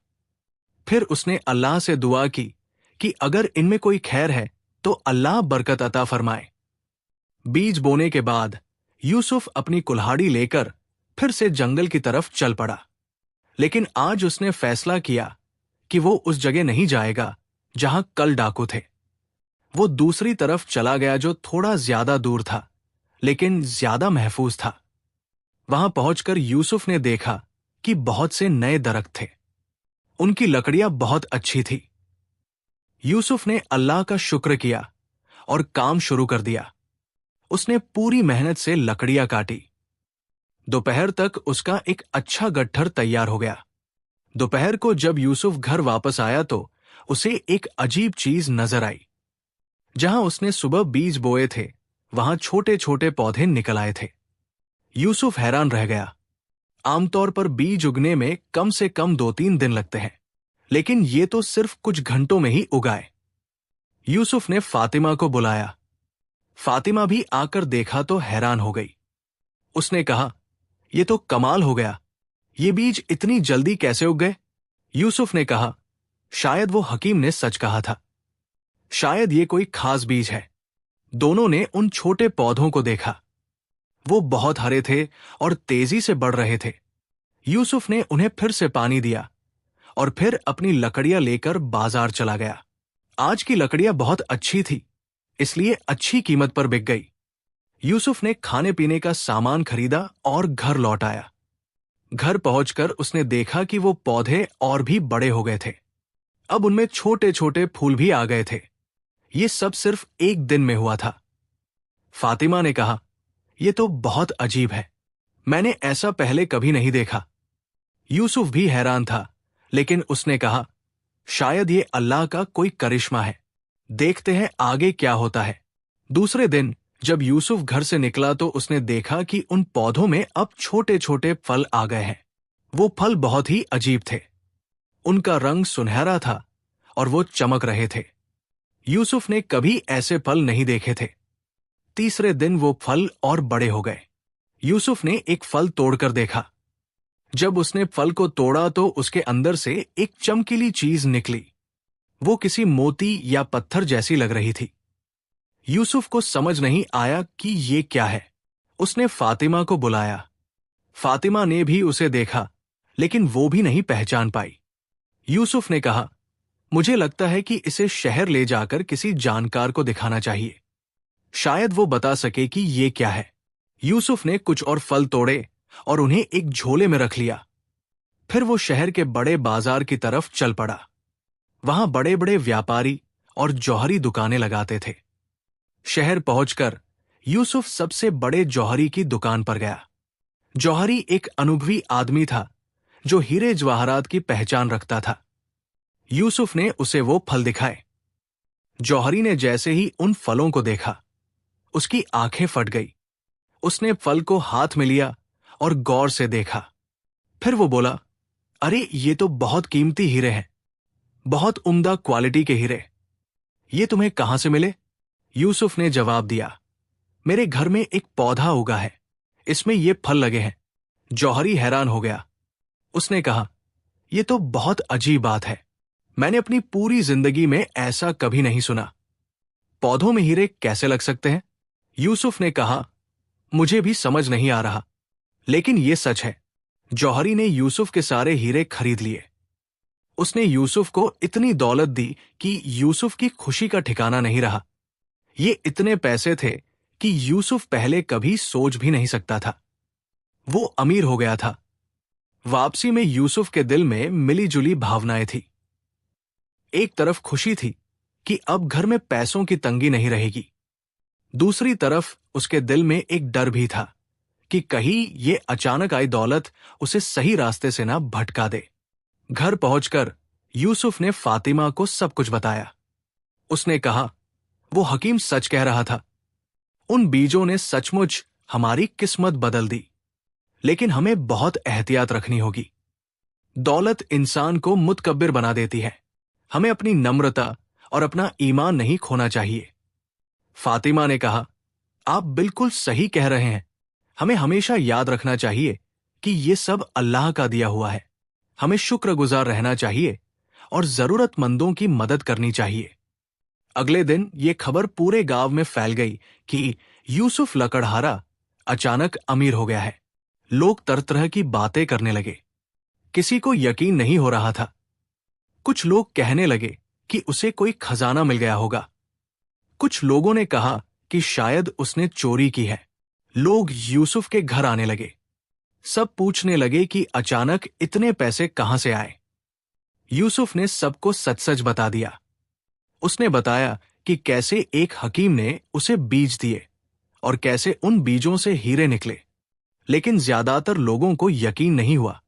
फिर उसने अल्लाह से दुआ की कि अगर इनमें कोई खैर है तो अल्लाह बरकत अता फरमाए। बीज बोने के बाद यूसुफ अपनी कुल्हाड़ी लेकर फिर से जंगल की तरफ चल पड़ा। लेकिन आज उसने फैसला किया कि वो उस जगह नहीं जाएगा जहां कल डाकू थे। वो दूसरी तरफ चला गया जो थोड़ा ज्यादा दूर था, लेकिन ज्यादा महफूज था। वहां पहुंचकर यूसुफ ने देखा कि बहुत से नए दरख्त थे। उनकी लकड़ियां बहुत अच्छी थी। यूसुफ ने अल्लाह का शुक्र किया और काम शुरू कर दिया। उसने पूरी मेहनत से लकड़ियां काटी। दोपहर तक उसका एक अच्छा गट्ठर तैयार हो गया। दोपहर को जब यूसुफ घर वापस आया तो उसे एक अजीब चीज नजर आई। जहां उसने सुबह बीज बोए थे वहां छोटे छोटे पौधे निकल आए थे। यूसुफ हैरान रह गया। आमतौर पर बीज उगने में कम से कम 2-3 दिन लगते हैं, लेकिन ये तो सिर्फ कुछ घंटों में ही उगाए। यूसुफ ने फातिमा को बुलाया। फातिमा भी आकर देखा तो हैरान हो गई। उसने कहा, ये तो कमाल हो गया, ये बीज इतनी जल्दी कैसे उग गए? यूसुफ ने कहा, शायद वो हकीम ने सच कहा था। शायद ये कोई खास बीज है। दोनों ने उन छोटे पौधों को देखा। वो बहुत हरे थे और तेजी से बढ़ रहे थे। यूसुफ ने उन्हें फिर से पानी दिया और फिर अपनी लकड़ियां लेकर बाजार चला गया। आज की लकड़ियां बहुत अच्छी थी, इसलिए अच्छी कीमत पर बिक गई। यूसुफ ने खाने पीने का सामान खरीदा और घर लौट आया। घर पहुंचकर उसने देखा कि वो पौधे और भी बड़े हो गए थे। अब उनमें छोटे छोटे फूल भी आ गए थे। ये सब सिर्फ एक दिन में हुआ था। फातिमा ने कहा, ये तो बहुत अजीब है, मैंने ऐसा पहले कभी नहीं देखा। यूसुफ भी हैरान था, लेकिन उसने कहा, शायद ये अल्लाह का कोई करिश्मा है। देखते हैं आगे क्या होता है। दूसरे दिन जब यूसुफ घर से निकला तो उसने देखा कि उन पौधों में अब छोटे छोटे फल आ गए हैं। वो फल बहुत ही अजीब थे। उनका रंग सुनहरा था और वो चमक रहे थे। यूसुफ ने कभी ऐसे फल नहीं देखे थे। तीसरे दिन वो फल और बड़े हो गए। यूसुफ ने एक फल तोड़कर देखा। जब उसने फल को तोड़ा तो उसके अंदर से एक चमकीली चीज निकली। वो किसी मोती या पत्थर जैसी लग रही थी। यूसुफ को समझ नहीं आया कि ये क्या है। उसने फातिमा को बुलाया। फातिमा ने भी उसे देखा, लेकिन वो भी नहीं पहचान पाई। यूसुफ ने कहा, मुझे लगता है कि इसे शहर ले जाकर किसी जानकार को दिखाना चाहिए। शायद वो बता सके कि ये क्या है। यूसुफ ने कुछ और फल तोड़े और उन्हें एक झोले में रख लिया। फिर वो शहर के बड़े बाजार की तरफ चल पड़ा। वहां बड़े बड़े व्यापारी और जौहरी दुकानें लगाते थे। शहर पहुंचकर यूसुफ सबसे बड़े जौहरी की दुकान पर गया। जौहरी एक अनुभवी आदमी था जो हीरे जवाहरात की पहचान रखता था। यूसुफ ने उसे वो फल दिखाए। जौहरी ने जैसे ही उन फलों को देखा, उसकी आंखें फट गई। उसने फल को हाथ में लिया और गौर से देखा। फिर वो बोला, अरे ये तो बहुत कीमती हीरे हैं, बहुत उम्दा क्वालिटी के हीरे। ये तुम्हें कहां से मिले? यूसुफ ने जवाब दिया, मेरे घर में एक पौधा उगा है, इसमें ये फल लगे हैं। जौहरी हैरान हो गया। उसने कहा, ये तो बहुत अजीब बात है, मैंने अपनी पूरी जिंदगी में ऐसा कभी नहीं सुना। पौधों में हीरे कैसे लग सकते हैं? यूसुफ ने कहा, मुझे भी समझ नहीं आ रहा, लेकिन ये सच है। जौहरी ने यूसुफ के सारे हीरे खरीद लिए। उसने यूसुफ को इतनी दौलत दी कि यूसुफ की खुशी का ठिकाना नहीं रहा। ये इतने पैसे थे कि यूसुफ पहले कभी सोच भी नहीं सकता था। वो अमीर हो गया था। वापसी में यूसुफ के दिल में मिली-जुली भावनाएं थी। एक तरफ खुशी थी कि अब घर में पैसों की तंगी नहीं रहेगी। दूसरी तरफ उसके दिल में एक डर भी था कि कहीं ये अचानक आई दौलत उसे सही रास्ते से ना भटका दे। घर पहुंचकर यूसुफ ने फातिमा को सब कुछ बताया। उसने कहा, वो हकीम सच कह रहा था। उन बीजों ने सचमुच हमारी किस्मत बदल दी, लेकिन हमें बहुत एहतियात रखनी होगी। दौलत इंसान को मुतकब्बिर बना देती है। हमें अपनी नम्रता और अपना ईमान नहीं खोना चाहिए। फातिमा ने कहा, आप बिल्कुल सही कह रहे हैं। हमें हमेशा याद रखना चाहिए कि ये सब अल्लाह का दिया हुआ है। हमें शुक्रगुजार रहना चाहिए और जरूरतमंदों की मदद करनी चाहिए। अगले दिन ये खबर पूरे गांव में फैल गई कि यूसुफ लकड़हारा अचानक अमीर हो गया है। लोग तरह तरह की बातें करने लगे। किसी को यकीन नहीं हो रहा था। कुछ लोग कहने लगे कि उसे कोई खजाना मिल गया होगा। कुछ लोगों ने कहा कि शायद उसने चोरी की है। लोग यूसुफ के घर आने लगे। सब पूछने लगे कि अचानक इतने पैसे कहां से आए। यूसुफ ने सबको सच सच बता दिया। उसने बताया कि कैसे एक हकीम ने उसे बीज दिए और कैसे उन बीजों से हीरे निकले। लेकिन ज्यादातर लोगों को यकीन नहीं हुआ।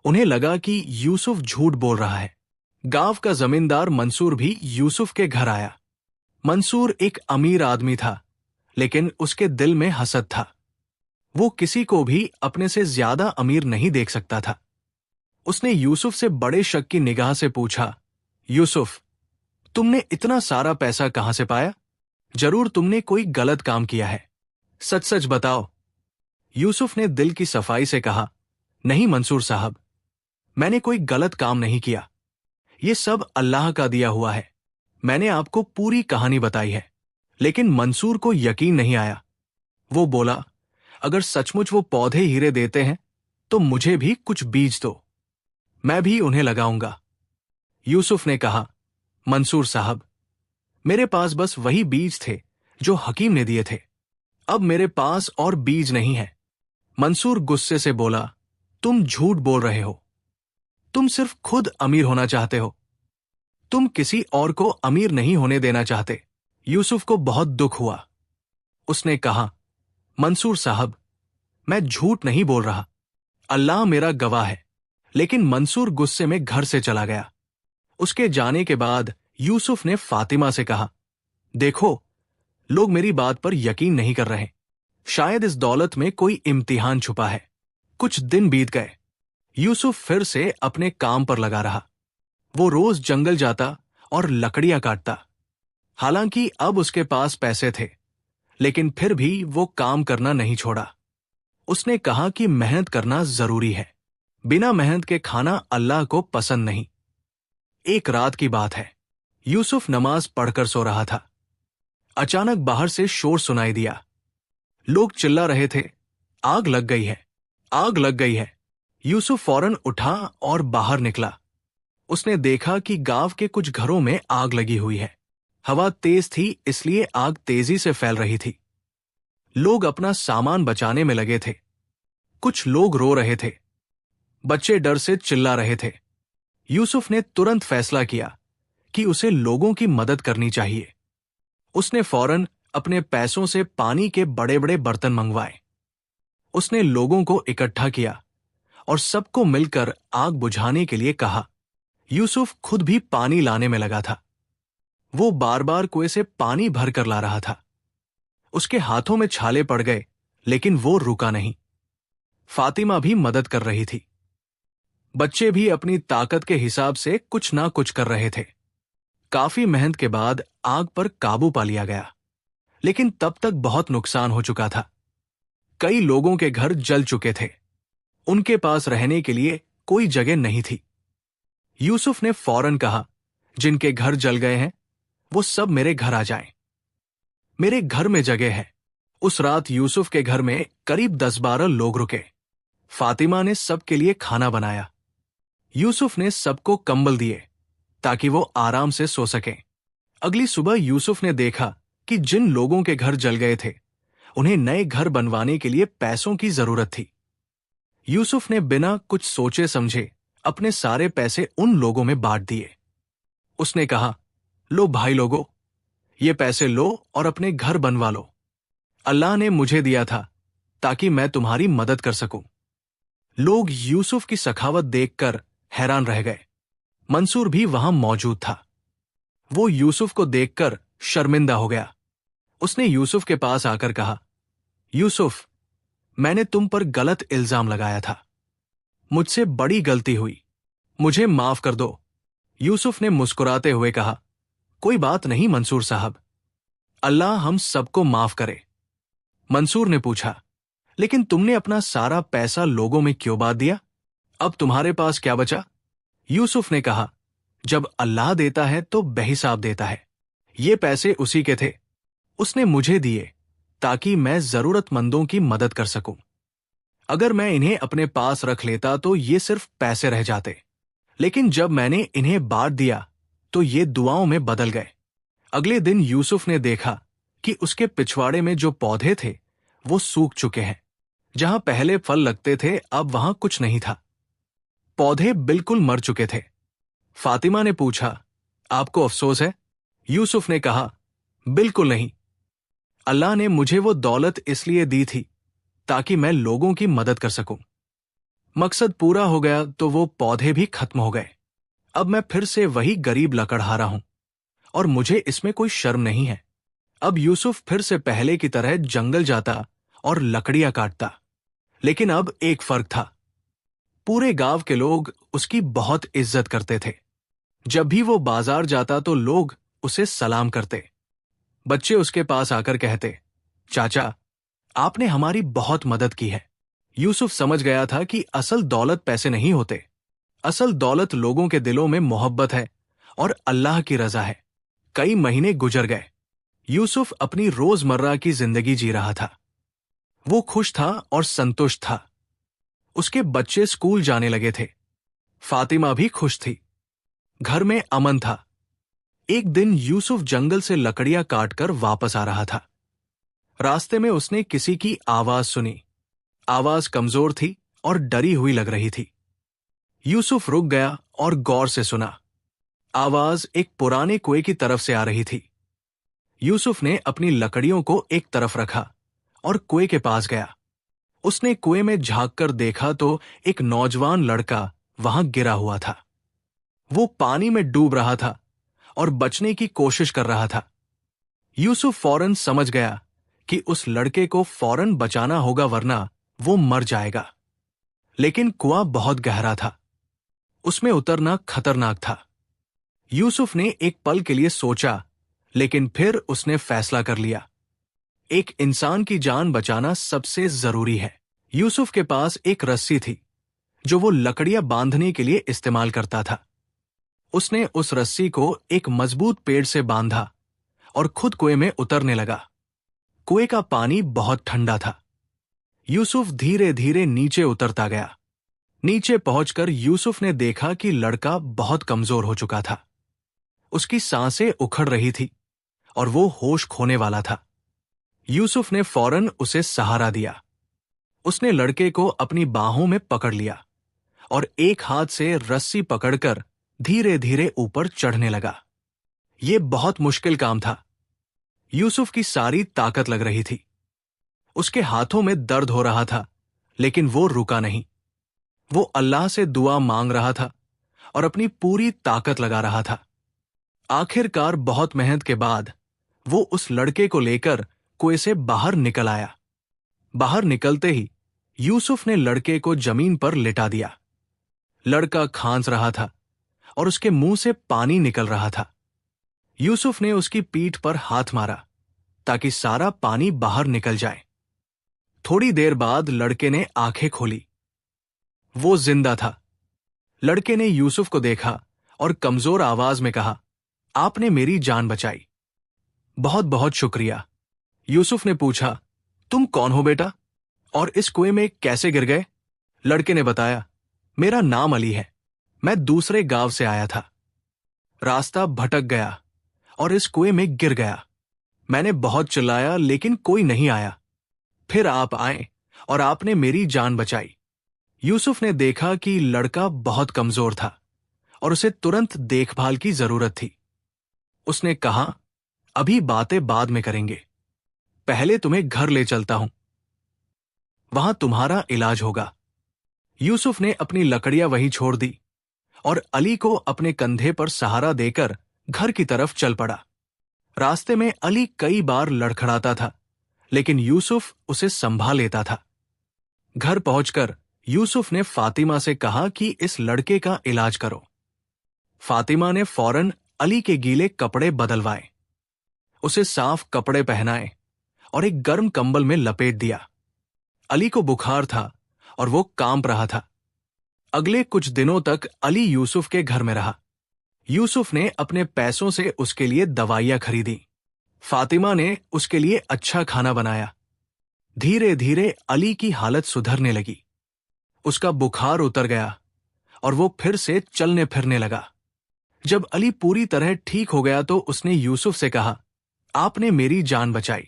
उन्हें लगा कि यूसुफ झूठ बोल रहा है। गांव का जमींदार मंसूर भी यूसुफ के घर आया। मंसूर एक अमीर आदमी था, लेकिन उसके दिल में हसद था। वो किसी को भी अपने से ज्यादा अमीर नहीं देख सकता था। उसने यूसुफ से बड़े शक की निगाह से पूछा, यूसुफ, तुमने इतना सारा पैसा कहां से पाया? जरूर तुमने कोई गलत काम किया है। सच सच बताओ। यूसुफ ने दिल की सफाई से कहा, नहीं मंसूर साहब, मैंने कोई गलत काम नहीं किया। ये सब अल्लाह का दिया हुआ है। मैंने आपको पूरी कहानी बताई है। लेकिन मंसूर को यकीन नहीं आया। वो बोला, अगर सचमुच वो पौधे हीरे देते हैं तो मुझे भी कुछ बीज दो, मैं भी उन्हें लगाऊंगा। यूसुफ ने कहा, मंसूर साहब, मेरे पास बस वही बीज थे जो हकीम ने दिए थे। अब मेरे पास और बीज नहीं है। मंसूर गुस्से से बोला, तुम झूठ बोल रहे हो। तुम सिर्फ खुद अमीर होना चाहते हो। तुम किसी और को अमीर नहीं होने देना चाहते। यूसुफ को बहुत दुख हुआ। उसने कहा, मंसूर साहब, मैं झूठ नहीं बोल रहा। अल्लाह मेरा गवाह है। लेकिन मंसूर गुस्से में घर से चला गया। उसके जाने के बाद यूसुफ ने फातिमा से कहा, देखो, लोग मेरी बात पर यकीन नहीं कर रहे। शायद इस दौलत में कोई इम्तिहान छुपा है। कुछ दिन बीत गए। यूसुफ फिर से अपने काम पर लगा रहा। वो रोज जंगल जाता और लकड़ियां काटता। हालांकि अब उसके पास पैसे थे, लेकिन फिर भी वो काम करना नहीं छोड़ा। उसने कहा कि मेहनत करना जरूरी है। बिना मेहनत के खाना अल्लाह को पसंद नहीं। एक रात की बात है। यूसुफ नमाज पढ़कर सो रहा था। अचानक बाहर से शोर सुनाई दिया। लोग चिल्ला रहे थे, आग लग गई है, आग लग गई है। यूसुफ फौरन उठा और बाहर निकला। उसने देखा कि गांव के कुछ घरों में आग लगी हुई है। हवा तेज थी, इसलिए आग तेजी से फैल रही थी। लोग अपना सामान बचाने में लगे थे। कुछ लोग रो रहे थे। बच्चे डर से चिल्ला रहे थे। यूसुफ ने तुरंत फैसला किया कि उसे लोगों की मदद करनी चाहिए। उसने फौरन अपने पैसों से पानी के बड़े बड़े बर्तन मंगवाए। उसने लोगों को इकट्ठा किया और सबको मिलकर आग बुझाने के लिए कहा। यूसुफ खुद भी पानी लाने में लगा था। वो बार बार कुएं से पानी भरकर ला रहा था। उसके हाथों में छाले पड़ गए, लेकिन वो रुका नहीं। फातिमा भी मदद कर रही थी। बच्चे भी अपनी ताकत के हिसाब से कुछ ना कुछ कर रहे थे। काफी मेहनत के बाद आग पर काबू पा लिया गया, लेकिन तब तक बहुत नुकसान हो चुका था। कई लोगों के घर जल चुके थे। उनके पास रहने के लिए कोई जगह नहीं थी। यूसुफ ने फौरन कहा, जिनके घर जल गए हैं वो सब मेरे घर आ जाएं। मेरे घर में जगह है। उस रात यूसुफ के घर में करीब 10-12 लोग रुके। फातिमा ने सबके लिए खाना बनाया। यूसुफ ने सबको कंबल दिए ताकि वो आराम से सो सकें। अगली सुबह यूसुफ ने देखा कि जिन लोगों के घर जल गए थे उन्हें नए घर बनवाने के लिए पैसों की जरूरत थी। यूसुफ ने बिना कुछ सोचे समझे अपने सारे पैसे उन लोगों में बांट दिए। उसने कहा, लो भाई लोगों, ये पैसे लो और अपने घर बनवा लो। अल्लाह ने मुझे दिया था ताकि मैं तुम्हारी मदद कर सकूं। लोग यूसुफ की सखावत देखकर हैरान रह गए। मंसूर भी वहां मौजूद था। वो यूसुफ को देखकर शर्मिंदा हो गया। उसने यूसुफ के पास आकर कहा, यूसुफ, मैंने तुम पर गलत इल्जाम लगाया था। मुझसे बड़ी गलती हुई, मुझे माफ कर दो। यूसुफ ने मुस्कुराते हुए कहा, कोई बात नहीं मंसूर साहब, अल्लाह हम सबको माफ करे। मंसूर ने पूछा, लेकिन तुमने अपना सारा पैसा लोगों में क्यों बांट दिया? अब तुम्हारे पास क्या बचा? यूसुफ ने कहा, जब अल्लाह देता है तो बेहिसाब देता है। ये पैसे उसी के थे, उसने मुझे दिए ताकि मैं जरूरतमंदों की मदद कर सकूं। अगर मैं इन्हें अपने पास रख लेता तो ये सिर्फ पैसे रह जाते, लेकिन जब मैंने इन्हें बांट दिया तो ये दुआओं में बदल गए। अगले दिन यूसुफ ने देखा कि उसके पिछवाड़े में जो पौधे थे वो सूख चुके हैं। जहां पहले फल लगते थे अब वहां कुछ नहीं था। पौधे बिल्कुल मर चुके थे। फातिमा ने पूछा, आपको अफसोस है? यूसुफ ने कहा, बिल्कुल नहीं। अल्लाह ने मुझे वो दौलत इसलिए दी थी ताकि मैं लोगों की मदद कर सकूं। मकसद पूरा हो गया तो वो पौधे भी खत्म हो गए। अब मैं फिर से वही गरीब लकड़हारा हूं और मुझे इसमें कोई शर्म नहीं है। अब यूसुफ फिर से पहले की तरह जंगल जाता और लकड़ियां काटता। लेकिन अब एक फर्क था, पूरे गांव के लोग उसकी बहुत इज्जत करते थे। जब भी वो बाजार जाता तो लोग उसे सलाम करते। बच्चे उसके पास आकर कहते, चाचा, आपने हमारी बहुत मदद की है। यूसुफ समझ गया था कि असल दौलत पैसे नहीं होते, असल दौलत लोगों के दिलों में मोहब्बत है और अल्लाह की रजा है। कई महीने गुजर गए। यूसुफ अपनी रोजमर्रा की जिंदगी जी रहा था। वो खुश था और संतुष्ट था। उसके बच्चे स्कूल जाने लगे थे। फातिमा भी खुश थी। घर में अमन था। एक दिन यूसुफ जंगल से लकड़ियां काटकर वापस आ रहा था। रास्ते में उसने किसी की आवाज सुनी। आवाज कमजोर थी और डरी हुई लग रही थी। यूसुफ रुक गया और गौर से सुना। आवाज एक पुराने कुएं की तरफ से आ रही थी। यूसुफ ने अपनी लकड़ियों को एक तरफ रखा और कुएं के पास गया। उसने कुएं में झांककर देखा तो एक नौजवान लड़का वहां गिरा हुआ था। वो पानी में डूब रहा था और बचने की कोशिश कर रहा था। यूसुफ फौरन समझ गया कि उस लड़के को फौरन बचाना होगा वरना वो मर जाएगा। लेकिन कुआं बहुत गहरा था। उसमें उतरना खतरनाक था। यूसुफ ने एक पल के लिए सोचा, लेकिन फिर उसने फैसला कर लिया। एक इंसान की जान बचाना सबसे जरूरी है। यूसुफ के पास एक रस्सी थी जो वो लकड़ियां बांधने के लिए इस्तेमाल करता था। उसने उस रस्सी को एक मजबूत पेड़ से बांधा और खुद कुएं में उतरने लगा। कुएं का पानी बहुत ठंडा था। यूसुफ धीरे धीरे नीचे उतरता गया। नीचे पहुंचकर यूसुफ ने देखा कि लड़का बहुत कमजोर हो चुका था। उसकी सांसें उखड़ रही थी और वो होश खोने वाला था। यूसुफ ने फौरन उसे सहारा दिया। उसने लड़के को अपनी बाहों में पकड़ लिया और एक हाथ से रस्सी पकड़कर धीरे धीरे ऊपर चढ़ने लगा। ये बहुत मुश्किल काम था। यूसुफ की सारी ताकत लग रही थी। उसके हाथों में दर्द हो रहा था, लेकिन वो रुका नहीं। वो अल्लाह से दुआ मांग रहा था और अपनी पूरी ताकत लगा रहा था। आखिरकार बहुत मेहनत के बाद वो उस लड़के को लेकर कुएं से बाहर निकल आया। बाहर निकलते ही यूसुफ ने लड़के को जमीन पर लिटा दिया। लड़का खांस रहा था और उसके मुंह से पानी निकल रहा था। यूसुफ ने उसकी पीठ पर हाथ मारा ताकि सारा पानी बाहर निकल जाए। थोड़ी देर बाद लड़के ने आंखें खोली। वो जिंदा था। लड़के ने यूसुफ को देखा और कमजोर आवाज में कहा, आपने मेरी जान बचाई। बहुत बहुत शुक्रिया। यूसुफ ने पूछा, तुम कौन हो बेटा और इस कुएं में कैसे गिर गए? लड़के ने बताया, मेरा नाम अली है। मैं दूसरे गांव से आया था। रास्ता भटक गया और इस कुएं में गिर गया। मैंने बहुत चिल्लाया लेकिन कोई नहीं आया। फिर आप आए और आपने मेरी जान बचाई। यूसुफ ने देखा कि लड़का बहुत कमजोर था और उसे तुरंत देखभाल की जरूरत थी। उसने कहा, अभी बातें बाद में करेंगे, पहले तुम्हें घर ले चलता हूं, वहां तुम्हारा इलाज होगा। यूसुफ ने अपनी लकड़ियां वहीं छोड़ दी और अली को अपने कंधे पर सहारा देकर घर की तरफ चल पड़ा। रास्ते में अली कई बार लड़खड़ाता था, लेकिन यूसुफ उसे संभाल लेता था। घर पहुंचकर यूसुफ ने फातिमा से कहा कि इस लड़के का इलाज करो। फातिमा ने फौरन अली के गीले कपड़े बदलवाए, उसे साफ कपड़े पहनाए और एक गर्म कंबल में लपेट दिया। अली को बुखार था और वो कांप रहा था। अगले कुछ दिनों तक अली यूसुफ के घर में रहा। यूसुफ ने अपने पैसों से उसके लिए दवाइयां खरीदी। फातिमा ने उसके लिए अच्छा खाना बनाया। धीरे धीरे अली की हालत सुधरने लगी। उसका बुखार उतर गया और वो फिर से चलने फिरने लगा। जब अली पूरी तरह ठीक हो गया तो उसने यूसुफ से कहा, आपने मेरी जान बचाई,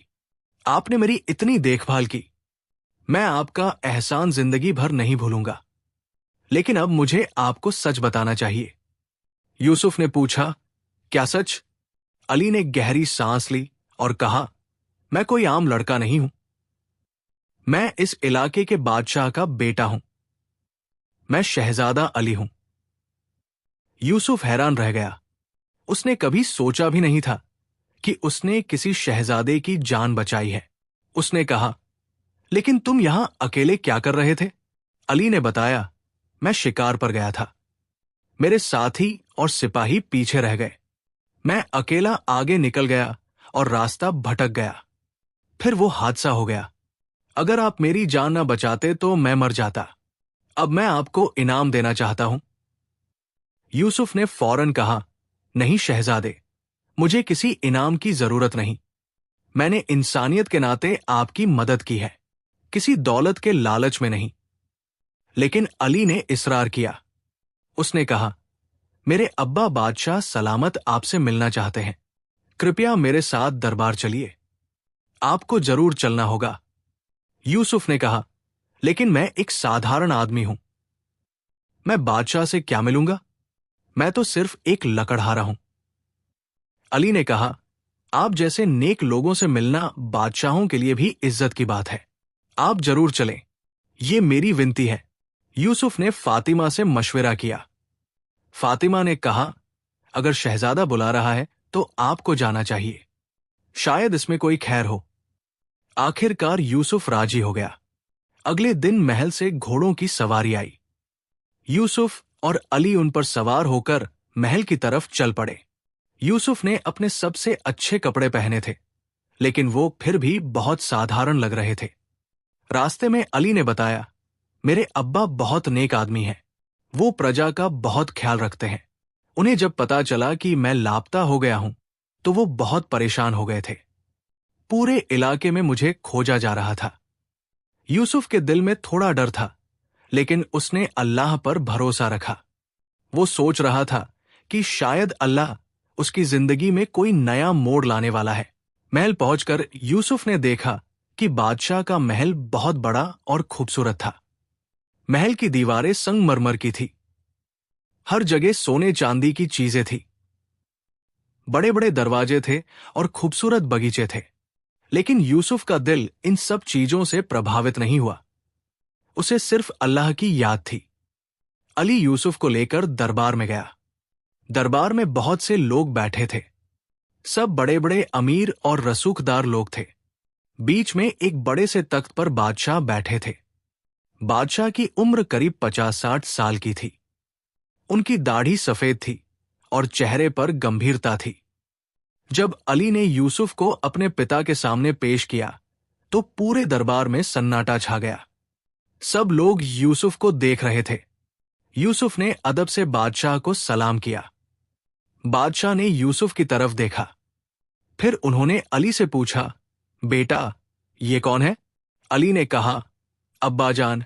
आपने मेरी इतनी देखभाल की, मैं आपका एहसान जिंदगी भर नहीं भूलूंगा। लेकिन अब मुझे आपको सच बताना चाहिए। यूसुफ ने पूछा, क्या सच? अली ने गहरी सांस ली और कहा, मैं कोई आम लड़का नहीं हूं, मैं इस इलाके के बादशाह का बेटा हूं, मैं शहजादा अली हूं। यूसुफ हैरान रह गया। उसने कभी सोचा भी नहीं था कि उसने किसी शहजादे की जान बचाई है। उसने कहा, लेकिन तुम यहां अकेले क्या कर रहे थे? अली ने बताया, मैं शिकार पर गया था, मेरे साथी और सिपाही पीछे रह गए, मैं अकेला आगे निकल गया और रास्ता भटक गया, फिर वो हादसा हो गया। अगर आप मेरी जान न बचाते तो मैं मर जाता। अब मैं आपको इनाम देना चाहता हूं। यूसुफ ने फौरन कहा, नहीं शहजादे, मुझे किसी इनाम की जरूरत नहीं, मैंने इंसानियत के नाते आपकी मदद की है, किसी दौलत के लालच में नहीं। लेकिन अली ने इसरार किया। उसने कहा, मेरे अब्बा बादशाह सलामत आपसे मिलना चाहते हैं, कृपया मेरे साथ दरबार चलिए, आपको जरूर चलना होगा। यूसुफ ने कहा, लेकिन मैं एक साधारण आदमी हूं, मैं बादशाह से क्या मिलूंगा, मैं तो सिर्फ एक लकड़हारा हूं। अली ने कहा, आप जैसे नेक लोगों से मिलना बादशाहों के लिए भी इज्जत की बात है, आप जरूर चलें, ये मेरी विनती है। यूसुफ ने फातिमा से मशवरा किया। फातिमा ने कहा, अगर शहजादा बुला रहा है तो आपको जाना चाहिए, शायद इसमें कोई खैर हो। आखिरकार यूसुफ राजी हो गया। अगले दिन महल से घोड़ों की सवारी आई। यूसुफ और अली उन पर सवार होकर महल की तरफ चल पड़े। यूसुफ ने अपने सबसे अच्छे कपड़े पहने थे, लेकिन वो फिर भी बहुत साधारण लग रहे थे। रास्ते में अली ने बताया, मेरे अब्बा बहुत नेक आदमी हैं, वो प्रजा का बहुत ख्याल रखते हैं। उन्हें जब पता चला कि मैं लापता हो गया हूं तो वो बहुत परेशान हो गए थे। पूरे इलाके में मुझे खोजा जा रहा था। यूसुफ के दिल में थोड़ा डर था, लेकिन उसने अल्लाह पर भरोसा रखा। वो सोच रहा था कि शायद अल्लाह उसकी जिंदगी में कोई नया मोड़ लाने वाला है। महल पहुंचकर यूसुफ ने देखा कि बादशाह का महल बहुत बड़ा और खूबसूरत था। महल की दीवारें संगमरमर की थी, हर जगह सोने चांदी की चीजें थी, बड़े बड़े दरवाजे थे और खूबसूरत बगीचे थे। लेकिन यूसुफ का दिल इन सब चीजों से प्रभावित नहीं हुआ, उसे सिर्फ अल्लाह की याद थी। अली यूसुफ को लेकर दरबार में गया। दरबार में बहुत से लोग बैठे थे, सब बड़े बड़े अमीर और रसूखदार लोग थे। बीच में एक बड़े से तख्त पर बादशाह बैठे थे। बादशाह की उम्र करीब 50-60 साल की थी। उनकी दाढ़ी सफेद थी और चेहरे पर गंभीरता थी। जब अली ने यूसुफ को अपने पिता के सामने पेश किया तो पूरे दरबार में सन्नाटा छा गया। सब लोग यूसुफ को देख रहे थे। यूसुफ ने अदब से बादशाह को सलाम किया। बादशाह ने यूसुफ की तरफ देखा, फिर उन्होंने अली से पूछा, बेटा, ये कौन है? अली ने कहा, अब्बाजान,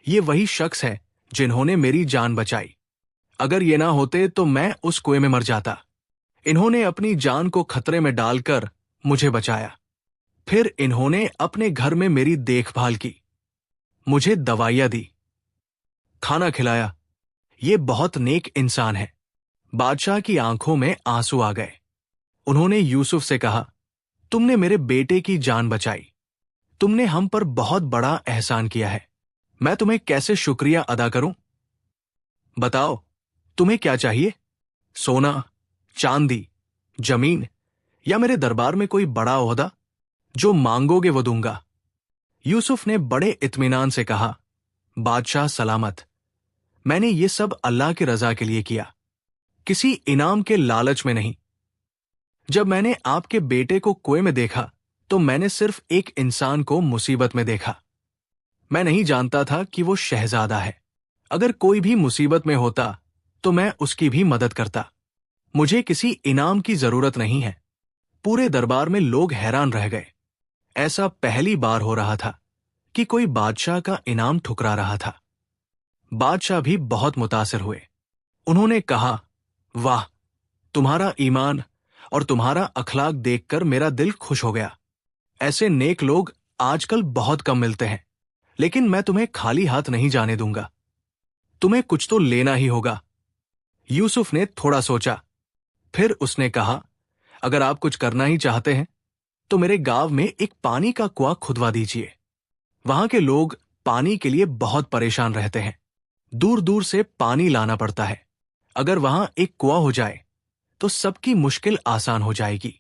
ये वही शख्स है जिन्होंने मेरी जान बचाई। अगर ये ना होते तो मैं उस कुएं में मर जाता। इन्होंने अपनी जान को खतरे में डालकर मुझे बचाया। फिर इन्होंने अपने घर में मेरी देखभाल की, मुझे दवाइयां दी, खाना खिलाया। ये बहुत नेक इंसान है। बादशाह की आंखों में आंसू आ गए। उन्होंने यूसुफ से कहा, तुमने मेरे बेटे की जान बचाई। तुमने हम पर बहुत बड़ा एहसान किया है। मैं तुम्हें कैसे शुक्रिया अदा करूं? बताओ, तुम्हें क्या चाहिए? सोना, चांदी, जमीन, या मेरे दरबार में कोई बड़ा ओहदा? जो मांगोगे वो दूंगा। यूसुफ ने बड़े इत्मीनान से कहा, बादशाह सलामत। मैंने ये सब अल्लाह की रजा के लिए किया, किसी इनाम के लालच में नहीं। जब मैंने आपके बेटे को कुएं में देखा तो मैंने सिर्फ एक इंसान को मुसीबत में देखा। मैं नहीं जानता था कि वो शहजादा है। अगर कोई भी मुसीबत में होता तो मैं उसकी भी मदद करता। मुझे किसी इनाम की जरूरत नहीं है। पूरे दरबार में लोग हैरान रह गए। ऐसा पहली बार हो रहा था कि कोई बादशाह का इनाम ठुकरा रहा था। बादशाह भी बहुत मुतासिर हुए। उन्होंने कहा, वाह, तुम्हारा ईमान और तुम्हारा अखलाक देखकर मेरा दिल खुश हो गया। ऐसे नेक लोग आजकल बहुत कम मिलते हैं। लेकिन मैं तुम्हें खाली हाथ नहीं जाने दूंगा। तुम्हें कुछ तो लेना ही होगा। यूसुफ ने थोड़ा सोचा, फिर उसने कहा, अगर आप कुछ करना ही चाहते हैं तो मेरे गांव में एक पानी का कुआं खुदवा दीजिए। वहां के लोग पानी के लिए बहुत परेशान रहते हैं। दूर दूर से पानी लाना पड़ता है। अगर वहां एक कुआं हो जाए तो सबकी मुश्किल आसान हो जाएगी।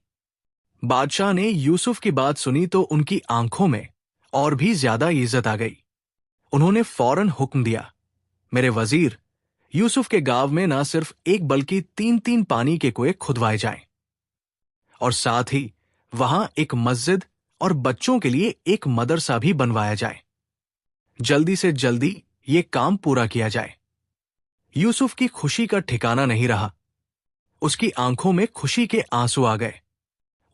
बादशाह ने यूसुफ की बात सुनी तो उनकी आंखों में और भी ज्यादा इज्जत आ गई। उन्होंने फौरन हुक्म दिया, मेरे वजीर, यूसुफ के गांव में ना सिर्फ एक बल्कि 3-3 पानी के कुएं खुदवाए जाएं, और साथ ही वहां एक मस्जिद और बच्चों के लिए एक मदरसा भी बनवाया जाए। जल्दी से जल्दी ये काम पूरा किया जाए। यूसुफ की खुशी का ठिकाना नहीं रहा। उसकी आंखों में खुशी के आंसू आ गए।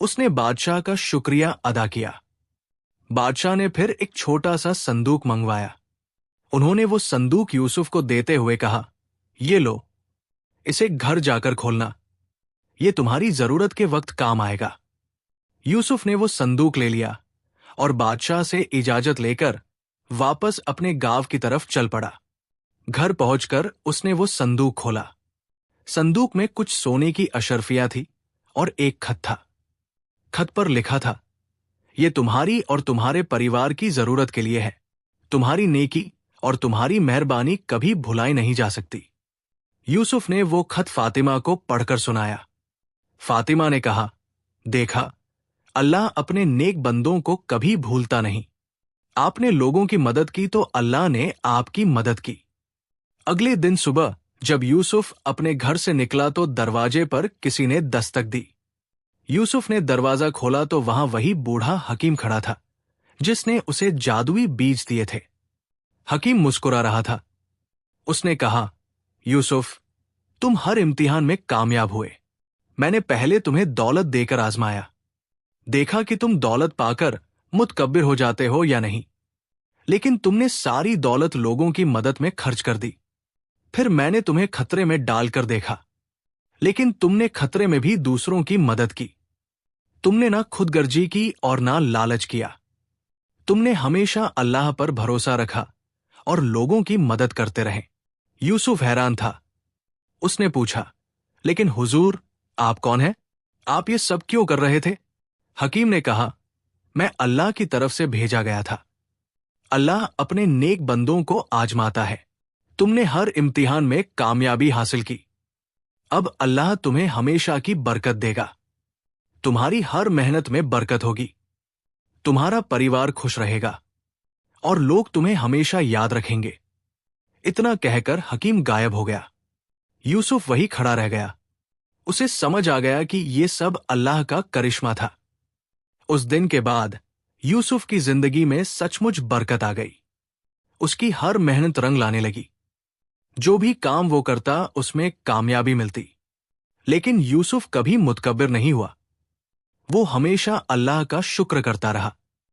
उसने बादशाह का शुक्रिया अदा किया। बादशाह ने फिर एक छोटा सा संदूक मंगवाया। उन्होंने वो संदूक यूसुफ को देते हुए कहा, ये लो, इसे घर जाकर खोलना। ये तुम्हारी जरूरत के वक्त काम आएगा। यूसुफ ने वो संदूक ले लिया और बादशाह से इजाजत लेकर वापस अपने गांव की तरफ चल पड़ा। घर पहुंचकर उसने वो संदूक खोला। संदूक में कुछ सोने की अशर्फियां थी और एक खत था। खत पर लिखा था, ये तुम्हारी और तुम्हारे परिवार की जरूरत के लिए है। तुम्हारी नेकी और तुम्हारी मेहरबानी कभी भुलाई नहीं जा सकती। यूसुफ ने वो खत फातिमा को पढ़कर सुनाया। फातिमा ने कहा, देखा, अल्लाह अपने नेक बंदों को कभी भूलता नहीं। आपने लोगों की मदद की तो अल्लाह ने आपकी मदद की। अगले दिन सुबह जब यूसुफ अपने घर से निकला तो दरवाजे पर किसी ने दस्तक दी। यूसुफ ने दरवाजा खोला तो वहां वही बूढ़ा हकीम खड़ा था जिसने उसे जादुई बीज दिए थे। हकीम मुस्कुरा रहा था। उसने कहा, यूसुफ, तुम हर इम्तिहान में कामयाब हुए। मैंने पहले तुम्हें दौलत देकर आजमाया, देखा कि तुम दौलत पाकर मुतकब्बिर हो जाते हो या नहीं। लेकिन तुमने सारी दौलत लोगों की मदद में खर्च कर दी। फिर मैंने तुम्हें खतरे में डालकर देखा, लेकिन तुमने खतरे में भी दूसरों की मदद की। तुमने ना खुदगर्जी की और ना लालच किया। तुमने हमेशा अल्लाह पर भरोसा रखा और लोगों की मदद करते रहे। यूसुफ हैरान था। उसने पूछा, लेकिन हुजूर, आप कौन हैं? आप ये सब क्यों कर रहे थे? हकीम ने कहा, मैं अल्लाह की तरफ से भेजा गया था। अल्लाह अपने नेक बंदों को आजमाता है। तुमने हर इम्तिहान में कामयाबी हासिल की। अब अल्लाह तुम्हें हमेशा की बरकत देगा। तुम्हारी हर मेहनत में बरकत होगी। तुम्हारा परिवार खुश रहेगा और लोग तुम्हें हमेशा याद रखेंगे। इतना कहकर हकीम गायब हो गया। यूसुफ वही खड़ा रह गया। उसे समझ आ गया कि ये सब अल्लाह का करिश्मा था। उस दिन के बाद यूसुफ की जिंदगी में सचमुच बरकत आ गई। उसकी हर मेहनत रंग लाने लगी। जो भी काम वो करता उसमें कामयाबी मिलती। लेकिन यूसुफ कभी मुतकब्बिर नहीं हुआ। वो हमेशा अल्लाह का शुक्र करता रहा।